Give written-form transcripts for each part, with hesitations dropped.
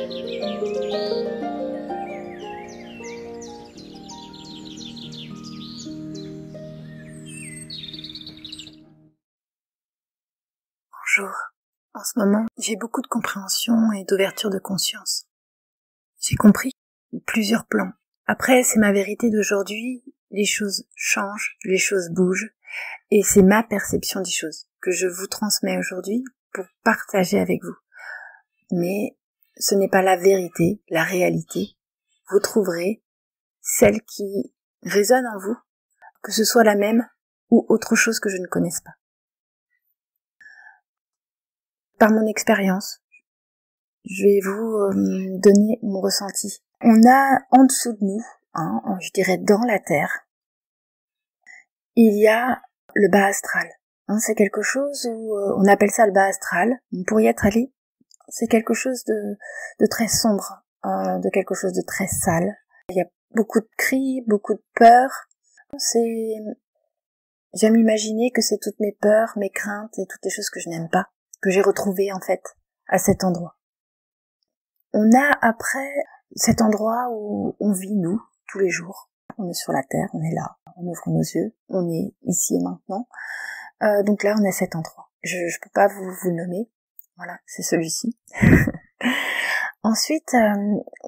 Bonjour. En ce moment, j'ai beaucoup de compréhension et d'ouverture de conscience. J'ai compris plusieurs plans. Après, c'est ma vérité d'aujourd'hui, les choses changent, les choses bougent, et c'est ma perception des choses que je vous transmets aujourd'hui pour partager avec vous. Mais ce n'est pas la vérité, la réalité. Vous trouverez celle qui résonne en vous, que ce soit la même ou autre chose que je ne connaisse pas. Par mon expérience, je vais vous donner mon ressenti. On a en dessous de nous, je dirais dans la terre, il y a le bas astral. C'est quelque chose où on appelle ça le bas astral. Pour y être allé, c'est quelque chose de très sombre, de quelque chose de très sale. Il y a beaucoup de cris, beaucoup de peurs. J'aime imaginer que c'est toutes mes peurs, mes craintes et toutes les choses que je n'aime pas, que j'ai retrouvées en fait à cet endroit. On a après cet endroit où on vit nous, tous les jours. On est sur la terre, on est là, on ouvre nos yeux, on est ici et maintenant. Donc là, on a cet endroit. Je peux pas vous le nommer. Voilà, c'est celui-ci. Ensuite,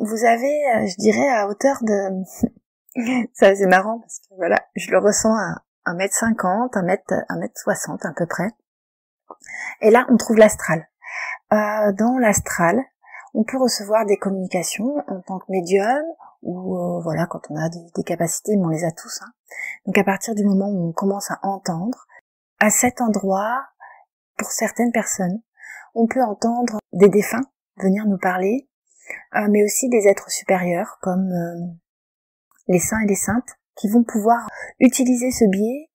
vous avez, je dirais, à hauteur de... Ça, c'est marrant parce que voilà, je le ressens à 1m50, 1m60 à peu près. Et là, on trouve l'astral. Dans l'astral, on peut recevoir des communications en tant que médium ou voilà, quand on a des capacités, mais on les a tous. Donc à partir du moment où on commence à entendre, à cet endroit, pour certaines personnes, on peut entendre des défunts venir nous parler, mais aussi des êtres supérieurs comme les saints et les saintes qui vont pouvoir utiliser ce biais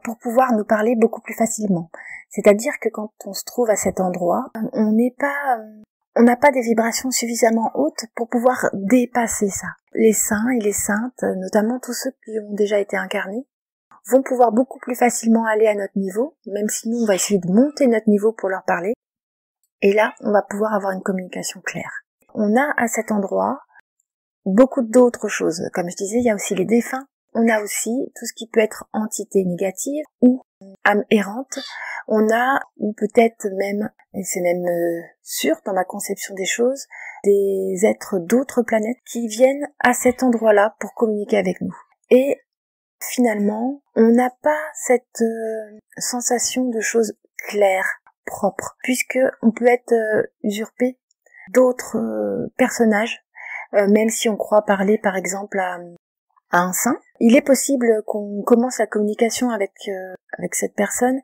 pour pouvoir nous parler beaucoup plus facilement. C'est-à-dire que quand on se trouve à cet endroit, on n'a pas des vibrations suffisamment hautes pour pouvoir dépasser ça. Les saints et les saintes, notamment tous ceux qui ont déjà été incarnés, vont pouvoir beaucoup plus facilement aller à notre niveau, même si nous on va essayer de monter notre niveau pour leur parler. Et là, on va pouvoir avoir une communication claire. On a à cet endroit beaucoup d'autres choses. Comme je disais, il y a aussi les défunts. On a aussi tout ce qui peut être entité négative ou âme errante. On a, ou peut-être même, et c'est même sûr dans ma conception des choses, des êtres d'autres planètes qui viennent à cet endroit-là pour communiquer avec nous. Et finalement, on n'a pas cette sensation de choses claires, propres, puisque on peut être usurpé d'autres personnages, même si on croit parler par exemple à un saint. Il est possible qu'on commence la communication avec cette personne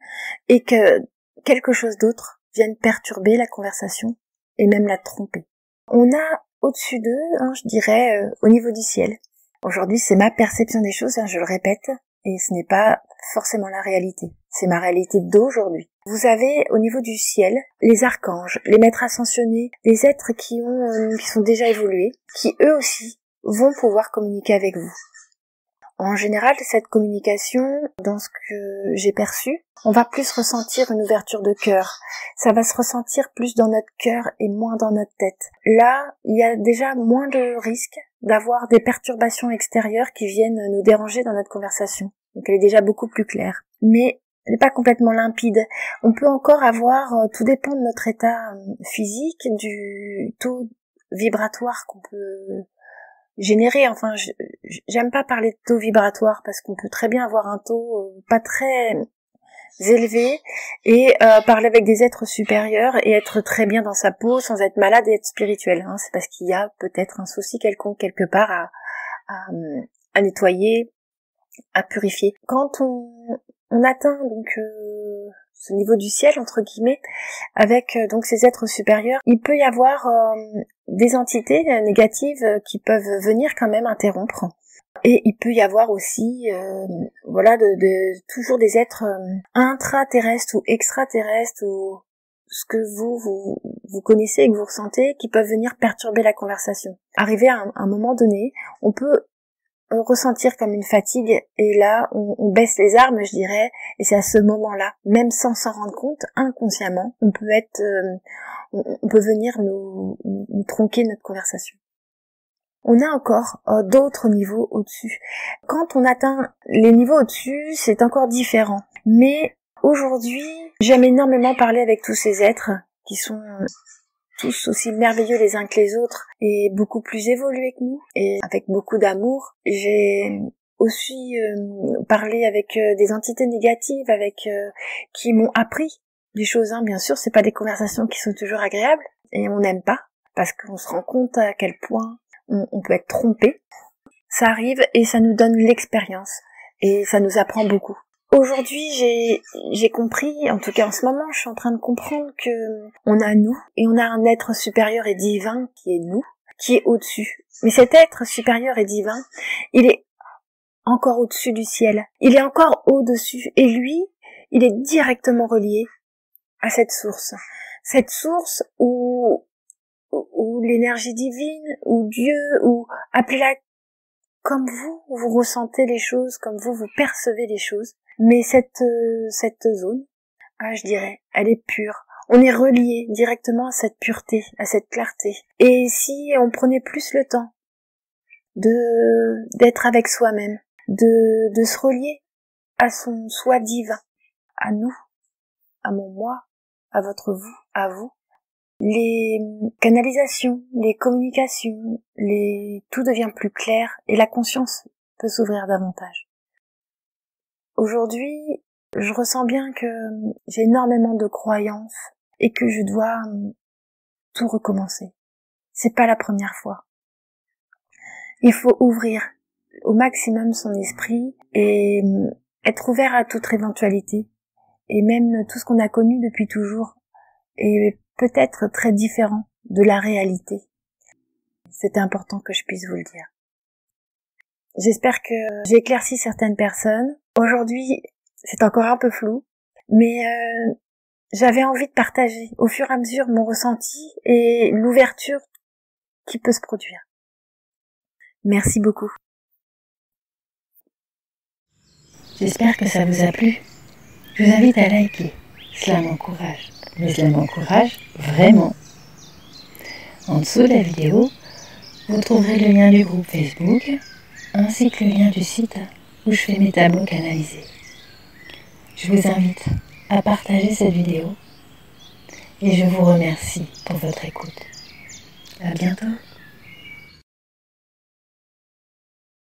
et que quelque chose d'autre vienne perturber la conversation et même la tromper. On a au-dessus d'eux, je dirais, au niveau du ciel. Aujourd'hui, c'est ma perception des choses, je le répète, et ce n'est pas forcément la réalité. C'est ma réalité d'aujourd'hui. Vous avez au niveau du ciel les archanges, les maîtres ascensionnés, les êtres qui sont déjà évolués, qui eux aussi vont pouvoir communiquer avec vous. En général, cette communication, dans ce que j'ai perçu, on va plus ressentir une ouverture de cœur. Ça va se ressentir plus dans notre cœur et moins dans notre tête. Là, il y a déjà moins de risques d'avoir des perturbations extérieures qui viennent nous déranger dans notre conversation. Donc elle est déjà beaucoup plus claire. Mais elle n'est pas complètement limpide. On peut encore avoir, tout dépend de notre état physique, du taux vibratoire qu'on peut générer. Enfin, j'aime pas parler de taux vibratoire parce qu'on peut très bien avoir un taux pas très élevé et parler avec des êtres supérieurs et être très bien dans sa peau sans être malade et être spirituel. C'est parce qu'il y a peut-être un souci quelconque quelque part à nettoyer, à purifier. Quand on atteint donc ce niveau du ciel entre guillemets avec donc ces êtres supérieurs, il peut y avoir des entités négatives qui peuvent venir quand même interrompre, et il peut y avoir aussi toujours des êtres intraterrestres ou extraterrestres ou ce que vous connaissez et que vous ressentez qui peuvent venir perturber la conversation. Arrivé à un moment donné, on peut ressentir comme une fatigue et là on baisse les armes, je dirais, et c'est à ce moment-là, même sans s'en rendre compte, inconsciemment, on peut être on peut venir nous tronquer notre conversation. On a encore d'autres niveaux au-dessus. Quand on atteint les niveaux au-dessus, c'est encore différent. Mais aujourd'hui, j'aime énormément parler avec tous ces êtres qui sont tous aussi merveilleux les uns que les autres et beaucoup plus évolués que nous et avec beaucoup d'amour. J'ai aussi parlé avec des entités négatives qui m'ont appris des choses. Bien sûr, c'est pas des conversations qui sont toujours agréables et on n'aime pas parce qu'on se rend compte à quel point on peut être trompé. Ça arrive et ça nous donne l'expérience et ça nous apprend beaucoup. Aujourd'hui, j'ai compris, en tout cas en ce moment, je suis en train de comprendre que on a nous et on a un être supérieur et divin qui est nous, qui est au-dessus. Mais cet être supérieur et divin, il est encore au-dessus du ciel. Il est encore au-dessus et lui, il est directement relié à cette source. Cette source où l'énergie divine, ou Dieu, ou appelez-la comme vous ressentez les choses, comme vous percevez les choses. Mais cette zone, je dirais, elle est pure. On est relié directement à cette pureté, à cette clarté. Et si on prenait plus le temps d'être avec soi-même, de se relier à son soi divin, à nous, à mon moi, à votre vous, à vous, les canalisations, les communications, tout devient plus clair et la conscience peut s'ouvrir davantage. Aujourd'hui, je ressens bien que j'ai énormément de croyances et que je dois tout recommencer. C'est pas la première fois. Il faut ouvrir au maximum son esprit et être ouvert à toute éventualité et même tout ce qu'on a connu depuis toujours est peut-être très différent de la réalité. C'était important que je puisse vous le dire. J'espère que j'ai éclairci certaines personnes. Aujourd'hui, c'est encore un peu flou, mais j'avais envie de partager au fur et à mesure mon ressenti et l'ouverture qui peut se produire. Merci beaucoup. J'espère que ça vous a plu. Je vous invite à liker. Cela m'encourage. Mais cela m'encourage vraiment. En dessous de la vidéo, vous trouverez le lien du groupe Facebook, ainsi que le lien du site où je fais mes tableaux canalisés. Je vous invite à partager cette vidéo et je vous remercie pour votre écoute. À bientôt.